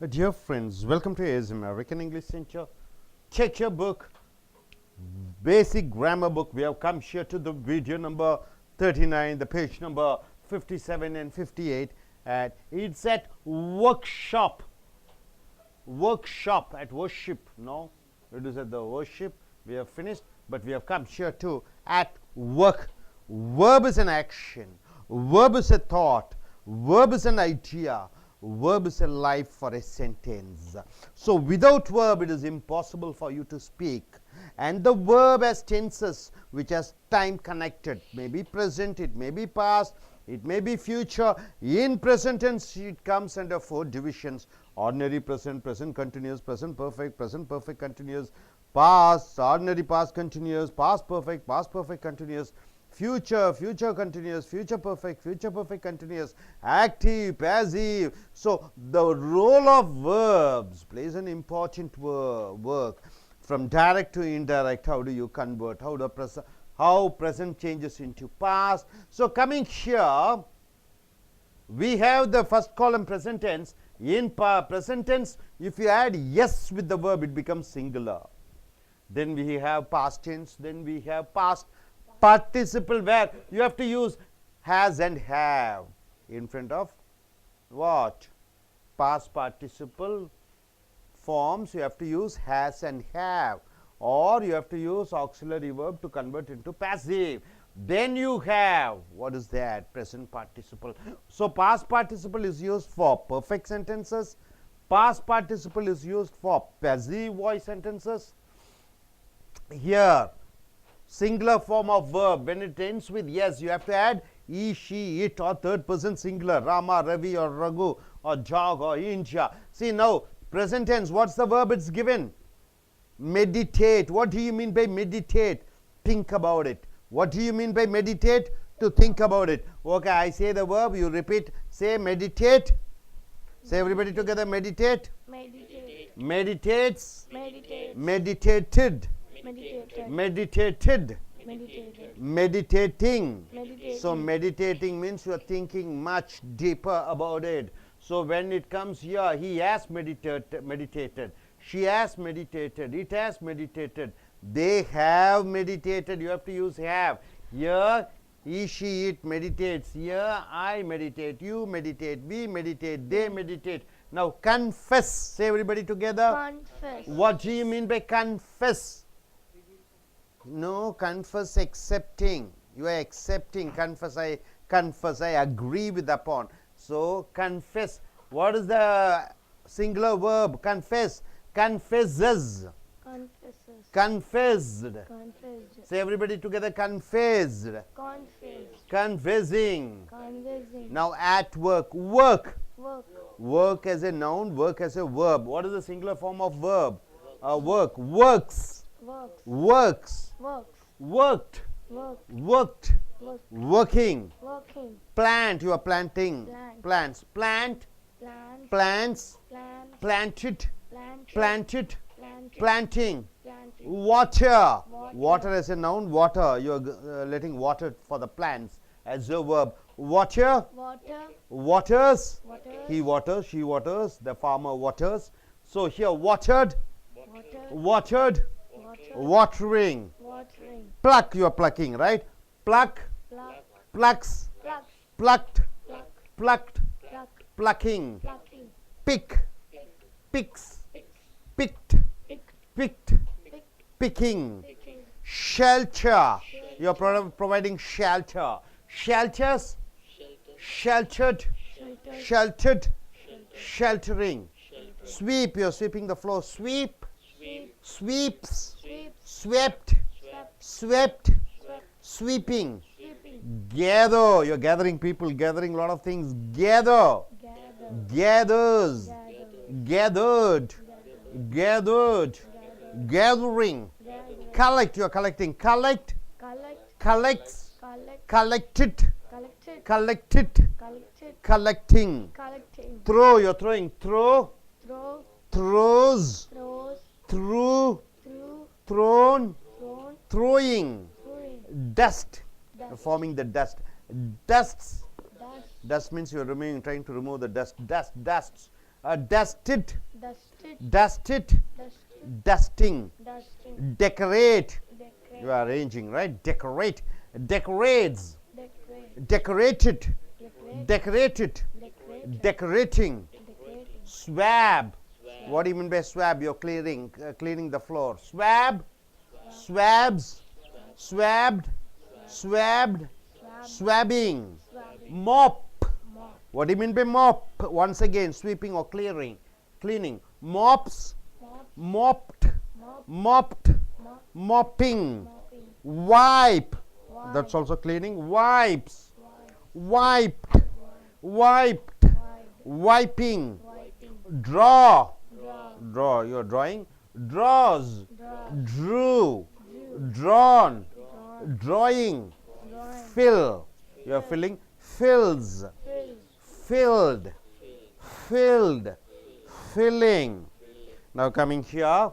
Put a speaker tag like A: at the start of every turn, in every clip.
A: Dear friends, welcome to AS American English Center. Check your book, basic grammar book. We have come here to the video number 39, the page number 57 and 58. And it's at workshop. Workshop at worship. No, it is at the worship. We have finished, but we have come here to at work. Verb is an action. Verb is a thought. Verb is an idea. Verb is a life for a sentence. So without verb it is impossible for you to speak. And the verb has tenses which has time connected. Maybe present, it may be past, it may be future. In present tense it comes under 4 divisions. Ordinary present, present continuous, present perfect continuous, past, ordinary past continuous, past perfect continuous, future, future continuous, future perfect continuous, active, passive. So the role of verbs plays an important work. From direct to indirect, how do you convert, how present changes into past. So coming here, we have the first column present tense. In present tense, if you add yes with the verb, it becomes singular. Then we have past tense, then we have past participle, where you have to use has and have in front of what? Past participle forms, you have to use has and have, or you have to use auxiliary verb to convert into passive. Then you have, what is that? Present participle. So past participle is used for perfect sentences, past participle is used for passive voice sentences. Here singular form of verb, when it ends with yes, you have to add he, she, it, or third person singular, Rama, Ravi, or Raghu, or Jog, or India. See now, present tense, what's the verb it's given? Meditate. What do you mean by meditate? Think about it. What do you mean by meditate? To think about it. Okay, I say the verb, you repeat. Say meditate. Say everybody together, meditate.
B: Meditate.
A: Meditates.
B: Meditate.
A: Meditated.
B: Meditated.
A: Meditated.
B: Meditated.
A: Meditating.
B: Meditating.
A: So meditating means you are thinking much deeper about it. So when it comes here, he has meditated, she has meditated, it has meditated, they have meditated. You have to use have. Here he, she, it meditates. Here I meditate, you meditate, we meditate, they meditate. Now confess. Say everybody together.
B: Confess.
A: What do you mean by confess? No, confess, accepting. You are accepting. Confess, I agree with upon. So confess. What is the singular verb? Confess. Confesses.
B: Confesses.
A: Confessed.
B: Confessed.
A: Say everybody together, confessed.
B: Confessed.
A: Confessing.
B: Conversing.
A: Now at work. Work.
B: Work.
A: Work as a noun, work as a verb. What is the singular form of verb? Work. Works.
B: Works.
A: Works.
B: Works.
A: Worked.
B: Worked.
A: Worked.
B: Worked.
A: Working.
B: Working.
A: Plant. You are planting.
B: Plant.
A: Plants. Plant.
B: Plant.
A: Plants.
B: Plant.
A: Planted.
B: Plant.
A: Planted.
B: Plant.
A: Planting.
B: Planting.
A: Water.
B: Water.
A: Water as a noun. Water. You are letting water for the plants as a verb. Water.
B: Water.
A: Waters.
B: Water.
A: He waters. She waters. The farmer waters. So here watered.
B: Water.
A: Watered.
B: Water.
A: Watering.
B: Watering.
A: Pluck. You are plucking, right? Pluck.
B: Pluck.
A: Plucks.
B: Pluck.
A: Plucked.
B: Pluck.
A: Plucked.
B: Pluck.
A: Plucking.
B: Plucking.
A: Pick. Picks. Picked.
B: Pick.
A: Picked.
B: Pick.
A: Picking.
B: Picking.
A: Shelter. You are providing shelter. Shelters. Sheltered.
B: Shelter.
A: Sheltered. Sheltering. Sweep. You are sweeping the floor. Sweep.
B: Sweep.
A: Sweeps.
B: Sweep.
A: Swept.
B: Swept.
A: Swept.
B: Swept.
A: Sweeping.
B: Sweeping.
A: Gather. You are gathering people, gathering a lot of things. Gather.
B: Gather.
A: Gathers.
B: Gather.
A: Gathered. Gathered. Gathering.
B: Gather.
A: Collect. You are collecting. Collect.
B: Collect.
A: Collects.
B: Collect.
A: Collected.
B: Collected.
A: Collected.
B: Collected.
A: Collecting.
B: Collecting.
A: Throw. You are throwing. Throw.
B: Throw.
A: Throws.
B: Throws.
A: Threw.
B: Through.
A: Thrown.
B: Thrown.
A: Throwing.
B: Throwing.
A: Dust.
B: Dust.
A: Forming the dust. Dusts.
B: Dust.
A: Dust means you are trying to remove the dust. Dusts. Dusted,
B: Dusted.
A: dusted,
B: Dusted.
A: dusting.
B: Dusting.
A: Decorate, you
B: Decorate.
A: are arranging, right? Decorate, decorates,
B: Decorate.
A: decorated,
B: Decorate.
A: decorated,
B: Decorate.
A: decorating.
B: Decorating.
A: Swab, what do you mean by swab? You're cleaning the floor. Swab, swabs, swabbed, swabbed,
B: Swab.
A: swabbing.
B: Swabbing.
A: Mop,
B: Mop.
A: what do you mean by mop? Once again, sweeping or cleaning. Mops,
B: Mop.
A: mopped,
B: Mop.
A: mopped,
B: Mop.
A: mopping.
B: Mopping.
A: Wipe,
B: Wipe.
A: that's also cleaning. Wipes,
B: Wipe.
A: wiped, wiped,
B: Wipe.
A: wiping.
B: Wiping.
A: Draw,
B: Draw.
A: you're drawing. Draws,
B: Draw.
A: drew,
B: Drew.
A: drawn,
B: Drawn.
A: drawing.
B: Drawing.
A: Fill, you're filling. Fills,
B: Fills.
A: filled, filled, filling. Now coming here,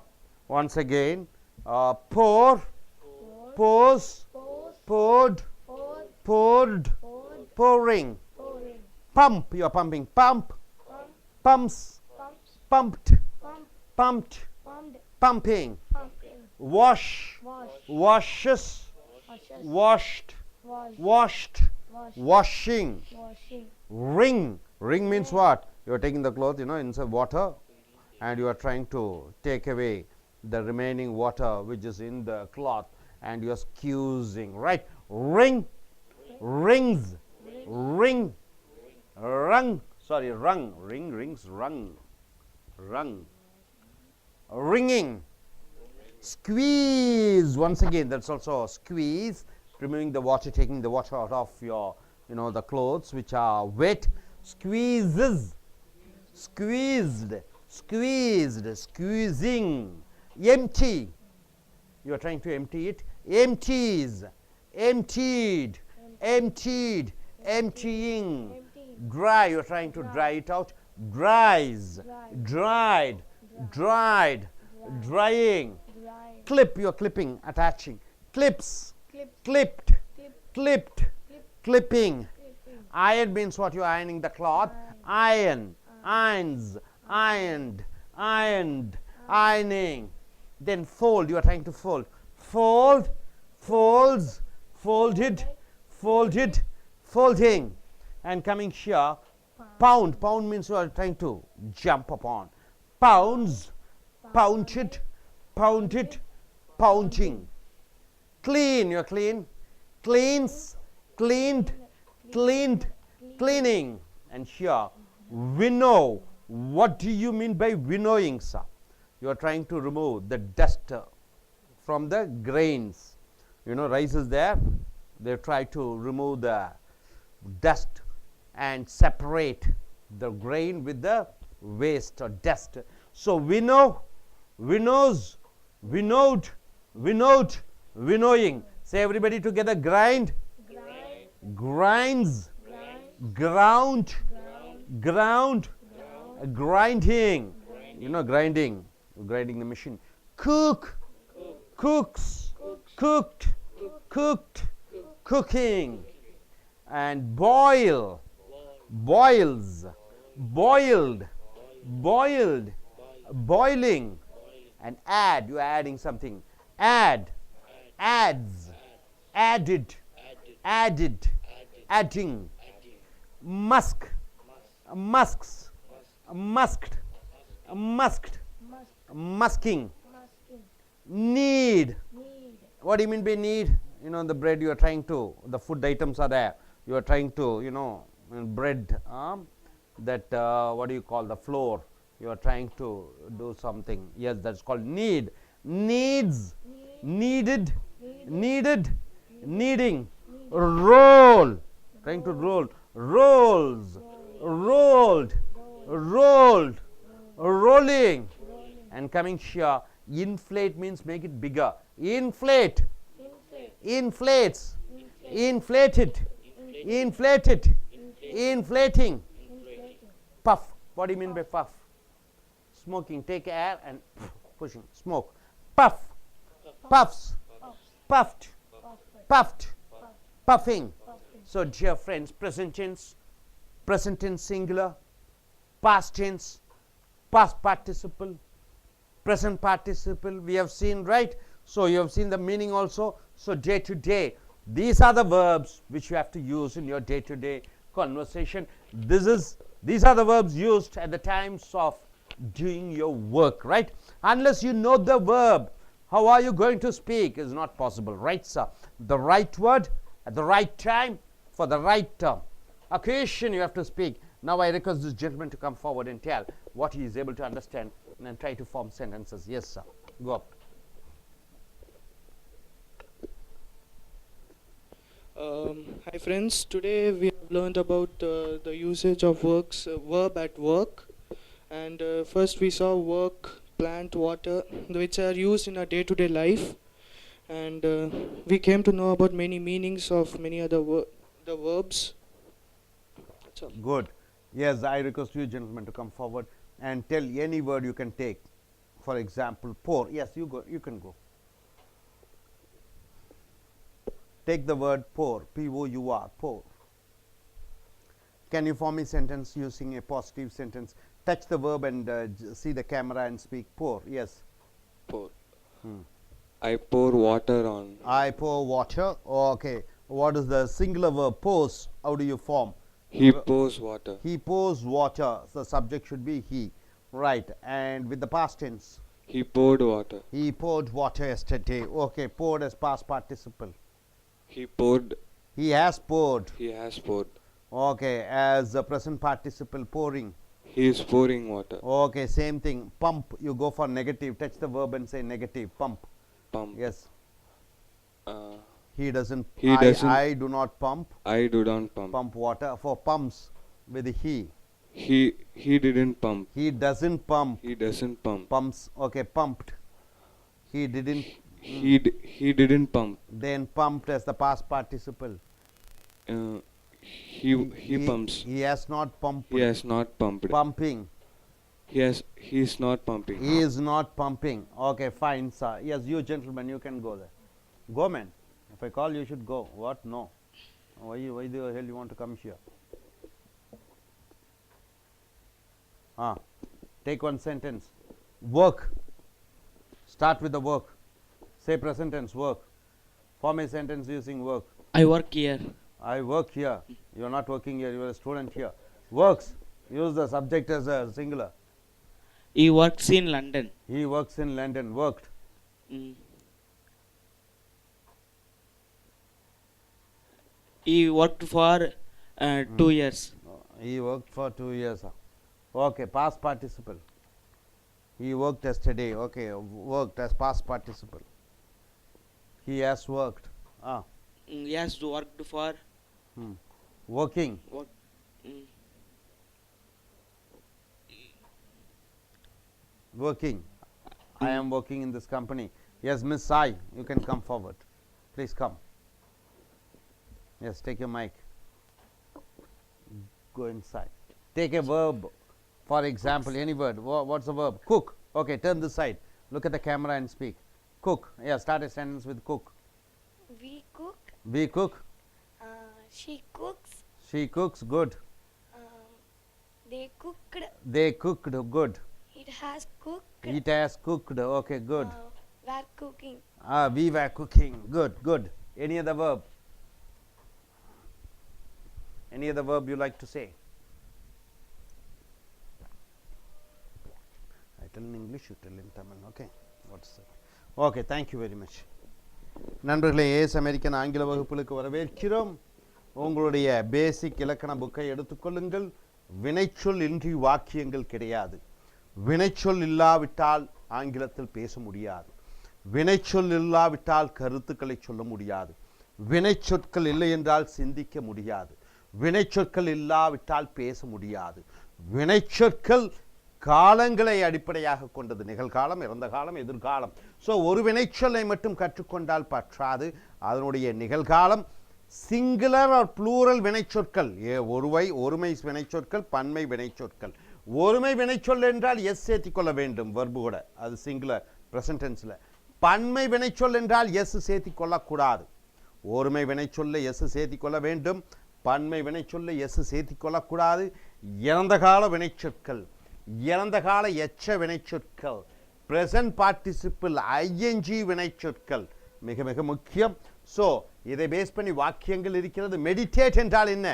A: once again, pour,
B: Pour.
A: pose,
B: Pose.
A: poured,
B: Pour.
A: poured,
B: Poured.
A: pouring.
B: Pouring.
A: Pump, you're pumping. Pump,
B: Pump.
A: pumps,
B: Pumps.
A: pumped,
B: Pump.
A: pumped,
B: Pumped.
A: pumping.
B: Pumping.
A: Wash,
B: Wash.
A: washes,
B: Washes.
A: washed,
B: Wash.
A: washed,
B: Wash.
A: washing.
B: Washing.
A: Ring, ring means what? You're taking the cloth, inside water, and you are trying to take away the remaining water which is in the cloth, and you're squeezing, right? Ring, rings, ring, rung, sorry, rung, ring, rings, rung, rung, ringing. Squeeze, once again, that's also squeeze, removing the water, taking the water out of your, the clothes which are wet. Squeezes, squeezed, squeezed, squeezing. Empty, you are trying to empty it. Empties, emptied, emptied, emptying.
B: Empty.
A: Dry, you are trying to dry it out. Dries, dried, dried, drying.
B: Dry.
A: Clip, you are clipping, attaching. Clips,
B: Clip.
A: clipped,
B: Clip.
A: clipped,
B: Clip.
A: clipping.
B: Clipping.
A: Iron means what? You are ironing the cloth. Iron, irons, ironed, ironed, ironing. Then fold, you are trying to fold. Fold, folds, folded, folded, folding. And coming here, pound. Pound means you are trying to jump upon. Pounds, pounded, pounded, pounding. Clean, you are clean. Cleans, cleaned, cleaned, cleaning. And here, winnow. What do you mean by winnowing, sir? You are trying to remove the dust from the grains. Rice is there. They try to remove the dust and separate the grain with the waste or dust. So winnow, winnows, winnowed, winnowed, winnowing. Say everybody together. Grind,
B: Grind.
A: grinds,
B: Grind.
A: ground,
B: Ground.
A: ground,
B: Ground.
A: grinding. Grinding the machine. Cook, cooks, cooked, cooked, cooking. And boil, boils, boiled, boiled, boiling. And add, you are adding something. Add, adds, added, added, adding. Musk, musks, musked, musked,
B: Must.
A: musking.
B: Musking.
A: Need,
B: Need.
A: what do you mean by need? The bread you are trying to, the food items are there. You are trying to, bread, that, what do you call, the flour. You are trying to do something. Yes, that's called need. Needs, needed, needed, needing. Roll, trying to roll. Rolls, rolled, rolled, rolling. And coming here, inflate means make it bigger. Inflate,
B: Inflate.
A: inflates,
B: Inflate.
A: inflated, inflated, inflating.
B: Inflating.
A: Puff, what do you mean by puff? Smoking, take air and pushing, smoke. Puff, puffs, puffed,
B: Puffed.
A: puffed, puffing.
B: Puffing.
A: So dear friends, present tense singular, past tense, past participle, present participle, we have seen, right? So you have seen the meaning also. So day to day, these are the verbs which you have to use in your day to day conversation. These are the verbs used at the times of doing your work, right? Unless you know the verb, how are you going to speak is not possible, right, sir? The right word at the right time for the right occasion you have to speak. Now I request this gentleman to come forward and tell what he is able to understand and try to form sentences. Yes, sir. Go up.
C: Hi friends, today we have learned about the usage of verb at work, and first we saw work, plant, water, which are used in our day-to-day life, and we came to know about many meanings of many other the verbs. So,
A: Good. Yes, I request you gentlemen to come forward and tell any word you can take. For example, pour. Yes, you go. You can go. Take the word pour, P-O-U-R, pour. Can you form a sentence using a positive sentence? Touch the verb and see the camera and speak. Pour, yes.
D: Pour. I pour water on.
A: I pour water. Okay. What is the singular verb? Pours. How do you form?
D: He pours water.
A: He pours water. The subject should be he. Right. And with the past tense?
D: He poured water.
A: He poured water yesterday. Okay. Poured as past participle.
D: He poured.
A: He has poured.
D: He has poured.
A: Okay. As the present participle, pouring.
D: He is pouring water.
A: Okay. Same thing. Pump. You go for negative. Touch the verb and say negative. Pump.
D: Pump.
A: Yes.
D: Uh,
A: He doesn't.
D: He doesn't.
A: I do not pump.
D: I do not pump.
A: Pump water. For pumps with he.
D: He didn't pump.
A: He doesn't pump.
D: He doesn't pump.
A: Pumps. Okay. Pumped. He didn't.
D: He didn't pump.
A: Then pumped as the past participle.
D: He pumps.
A: He has not pumped.
D: He has not pumped.
A: Pumping.
D: He is not pumping.
A: He is not pumping. Okay, fine, sir. Yes, you gentlemen, you can go there. Go, man. If I call, you should go. What? No. Why the hell you want to come here? Take one sentence. Work. Start with the work. Say present tense, work. Form a sentence using work.
E: I work here.
A: I work here. You are not working here. You are a student here. Works. Use the subject as a singular.
E: He works in London.
A: He works in London. Worked.
E: Mm. He worked for 2 years.
A: He worked for 2 years. Okay, past participle. He worked yesterday. Okay, worked as past participle. He has worked.
E: He has worked for
A: Working.
E: what? Mm.
A: Working. I am working in this company. Yes, Miss Sai, you can come forward. Please come. Yes, take your mic. Go inside. Take a verb. For example, any word. What's the verb? Cook. Okay, turn this side. Look at the camera and speak. Cook. Yeah, start a sentence with cook.
B: We cook.
A: We cook.
B: She cooks.
A: She cooks. Good.
B: They cooked.
A: They cooked. Good.
B: It has cooked.
A: It has cooked. Okay, good.
B: We're cooking.
A: We were cooking. Good, good. Any other verb? Any other verb you like to say? I tell in English, you tell in Tamil. Okay. What's that? Okay, thank you very much. நண்பர்களே ace American ஆங்கில வகுப்புகளுக்கு வரவேற்கிறோம். உங்களுடைய பேசிக் இலக்கண புக்கை எடுத்துக்கொள்ளுங்கள். வினைச்சொல் இன்றி வாக்கியங்கள் கிடையாது. வினைச்சொல் இல்லாவிட்டால் ஆங்கிலத்தில் பேச முடியாது. வினைச்சொல் இல்லாவிட்டால் கருத்துக்களை சொல்ல முடியாது. வினைச்சொற்கள் இல்லை என்றால் சிந்திக்க முடியாது. வினைச்சொற்கள் இல்லாவிட்டால் பேச முடியாது. வினைச்சொற்கள் காலங்களை அடிப்படையாக கொண்டது. நிகழ்காலம், இறந்த காலம், எதிர்காலம். ஸோ ஒரு வினைச்சொல்லை மட்டும் கற்றுக்கொண்டால் பற்றாது. அதனுடைய நிகழ்காலம் சிங்குலர் ஆர் ப்ளூரல் வினைச்சொற்கள், ஒருமை வினைச்சொற்கள், பன்மை வினைச்சொற்கள். ஒருமை வினைச்சொல் என்றால் எஸ் சேர்த்திக்கொள்ள வேண்டும் வெர்பு கூட, அது சிங்குலர் ப்ரெசன்ட் டென்ஸில். பன்மை வினைச்சொல் என்றால் எஸ் சேர்த்திக்கொள்ளக்கூடாது. ஒருமை வினைச்சொல்லை எஸ் சேர்த்திக்கொள்ள வேண்டும், பன்மை வினைச்சொல்லை எஸ் சேர்த்திக்கொள்ளக்கூடாது. இறந்த கால வினைச்சொற்கள், இறந்த கால எச்ச வினைச்சொற்கள், present participle ing வினைச்சொற்கள் மிக மிக முக்கியம். ஸோ இதை பேஸ் பண்ணி வாக்கியங்கள் இருக்கிறது. மெடிடேட் என்றால் என்ன?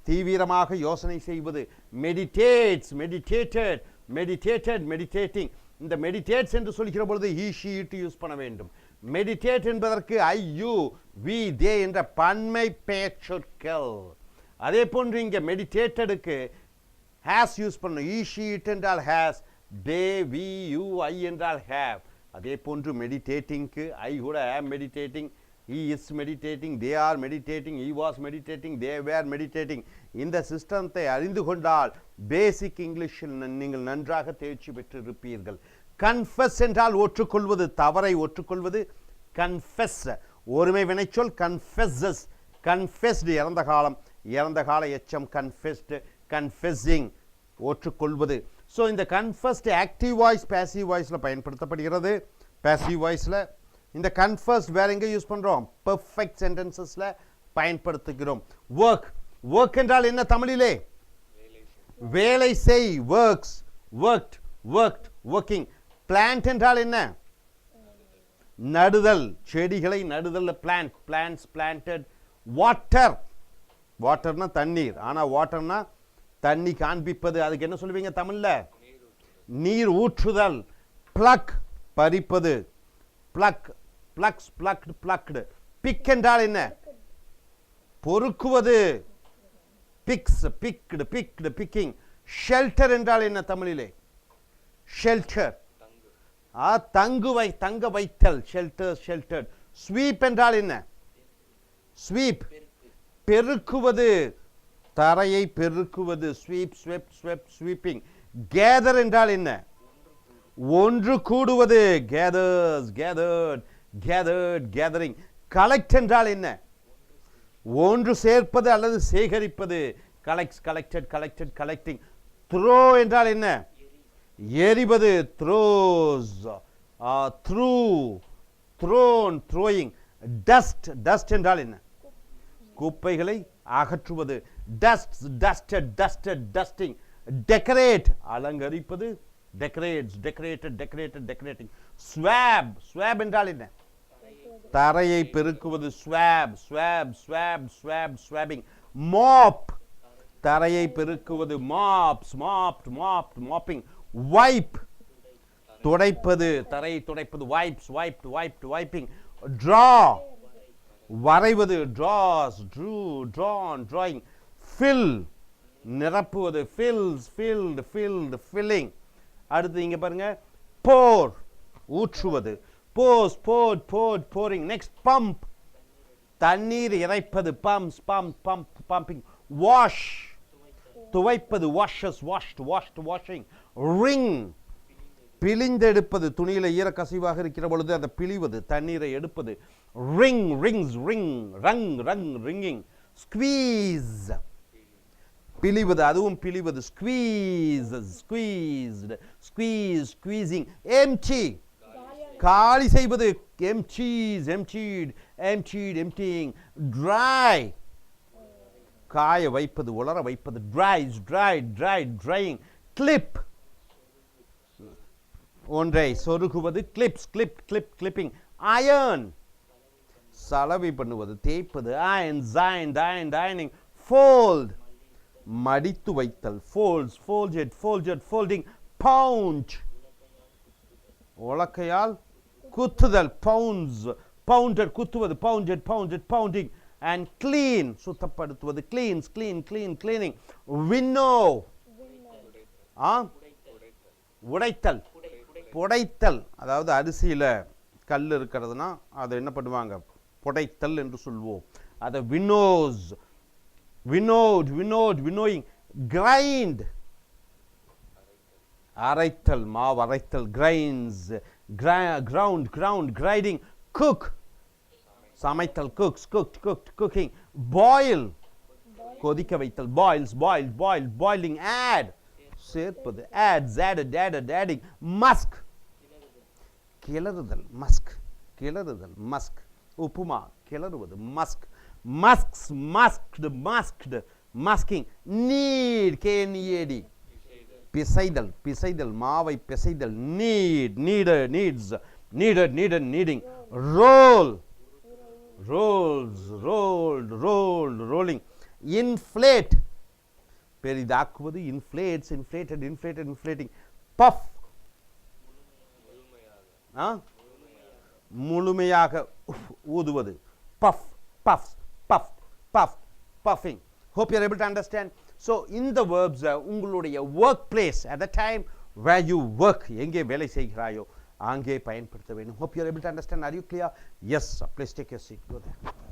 A: தீவிரமாக யோசனை செய்வது. Meditates, meditated, meditated, meditating. இந்த மெடிடேட்ஸ் என்று சொல்கிற பொழுது he she it யூஸ் பண்ண வேண்டும். மெடிடேட் என்பதற்கு ஐ யூ வி தே என்ற பன்மை பெயர் சொற்கள். அதே போன்று இங்கே மெடிடேட்டடுக்கு ஹேஸ் யூஸ் பண்ணணும். he she it என்றால் has, they we you I என்றால் have. அதே போன்று மெடிடேட்டிங்க்கு ஐ கூட am meditating, he is meditating, they are meditating, he was meditating, they were meditating. இந்த சிஸ்டத்தை அறிந்து கொண்டால் பேசிக் இங்கிலீஷில் நீங்கள் நன்றாக தேர்ச்சி பெற்றிருப்பீர்கள். கன்ஃபஸ் என்றால் ஒற்றுக்கொள்வது, தவறை ஒற்றுக்கொள்வது. கன்ஃபெஸ் ஒருமை வினைச்சொல் கன்ஃபெஸஸ். கன்ஃபெஸ்டு இறந்த காலம், இறந்த கால எச்சம் கன்ஃபெஸ்டு, கன்ஃபெஸிங் ஒற்றுக்கொள்வது. ஸோ இந்த கன்ஃபஸ்ட் ஆக்டிவ் வாய்ஸ் பேசிவ் வாய்ஸில் பயன்படுத்தப்படுகிறது. பேசிவ் வாய்ஸில் இந்த கன்ஃபஸ்ட் வேற எங்கே யூஸ் பண்ணுறோம்? பெர்ஃபெக்ட் சென்டென்சஸில் பயன்படுத்துகிறோம். ஒர்க், ஒர்க் என்றால் என்ன தமிழிலே? வேலை செய், works, worked, worked, working. Plant என்றால் என்ன? நடுதல், செடிகளை நடுதல். Plant, plants, planted. வாட்டர், வாட்டர்னா தண்ணீர், ஆனால் வாட்டர்னா தண்ணி காண்பிப்பது. அதுக்கு என்ன சொல்லுவீங்க தமிழ்ல? நீர் ஊற்றுதல். பிளக், பறிப்பது. Pluck, plucks, plucked, plucked. Pick என்றால் என்ன? பொறுக்குவது. Picks, picked, picked, picking. Shelter என்றால் என்ன தமிழிலே? ஷெல்டர், தங்க வைத்தல். Shelter, sheltered. ஸ்வீப் என்றால் என்ன? ஸ்வீப், பெருக்குவது, தரையை பெருக்குவது. Sweep, swept, swept, sweeping. Gather என்றால் என்ன? ஒன்று கூடுவது. Gathers, gathered, gathered, gathering. Collect என்றால் என்ன? ஒன்று சேர்ப்பது அல்லது சேகரிப்பது. Collects, collected, collected, collecting. Throw என்றால் என்ன? எறிவது. Throws, threw, thrown, throwing. Dust, dust என்றால் என்ன? குப்பைகளை அகற்றுவது. Dust, dusted, dusted, dusting. Decorate, அலங்கரிப்பது. Decorates, decorated, decorated, decorating. Swab, swab என்றால் என்ன? தரையை பெருக்குவது. Swab, swab, swab, swab, swabbing. Mop, தரையை பெருக்குவது. Mops, mopped, mopped, mopping. Vibe, துடைப்பது, தரையை துடைப்பது. Wipes, wiped, wiped, wiping. Draw, வரைவது. Draws, drew, drawn, drawing. Fill, நிரப்புவது. Fills, filled, filled, filling. அடுத்து இங்க பாருங்க. போர், ஊற்றுவது. Pours, poured, poured, pouring. Next pump, தண்ணீர் இறைப்பது. Pumps, pump, pump, pumping. Wash, துவைப்பது. Washes, washed, washed, washing. Wring, பிழிந்தெடுப்பது. துணியில ஈரக்கசிவாக இருக்கிற பொழுது அதை பிழிவது, தண்ணீரை எடுப்பது. Wring, wrings, wring, wrung, wrung, wringing. Squeeze, பிழிவது, அதுவும் பிழிவது. Squeeze, squeezed, squeeze, squeezing. Empty, காலி செய்வது. எம்டீஸ், எம்டீட், எம்டீட், எம்டிங். ட்ரை, காய வைப்பது, உலர வைப்பது. ட்ரைஸ், ட்ரைட், ட்ரைட், ட்ரையிங். கிளிப், ஒன்றை சொருகுவது. Clips, clip, clip, clipping. Iron, சலவை பண்ணுவது, தேய்ப்பது. Iron, Jain, time, dining. Fold, மடித்து வைத்தல். Folds, ஃபோல்ஜெட், ஃபோல்ஜெட், folding. Bound, உலக்கையால் குத்துதல். Pounds, bounded, குத்துவது. Bounded, bounded, bounding. And clean, சுத்தப்படுத்துவது. Cleans, clean, clean, cleaning. வின்னோ, உடைத்தல், புடைத்தல். அதாவது அரிசியில் கல் இருக்கிறதுனா அதை என்ன பண்ணுவாங்க? புடைத்தல் என்று சொல்வோம். அதை winnows, winnowed, winnowed, winnowing. Grind, அரைத்தல், மாவு அரைத்தல். Grinds, ground, ground, grinding. Cook, சமைத்தல். Cooks, cooked, cooked, cooking. Boil, கொதிக்க வைத்தல். Boils, boil, boil, boiling. Add, சேர்ப்பது. Adds, added, added, adding. Mask, கிளறுதல். மஸ்க், கிளறுதல். மஸ்க். உப்புமா, கிளறுவது. Mask. Masks, masked, masked, masking. Knead, KNEAD, பிசைதல் பிசைதல் மாவை பிசைதல் knead kneaded kneads kneaded kneaded kneading roll rolls rolled rolled rolling inflate பெரிதாக்குவது inflates inflated inflated inflating puff முழுமையாக ஊதுவது puff puff puff puff puffing hope you are able to understand. So in the verbs உங்களுடைய workplace at the time where you work எங்கே வேலை செய்கிறாயோ அங்கே பயன்படுத்த வேண்டும். Hope you are able to understand. Are you clear? Yes, please take your seat. Go there.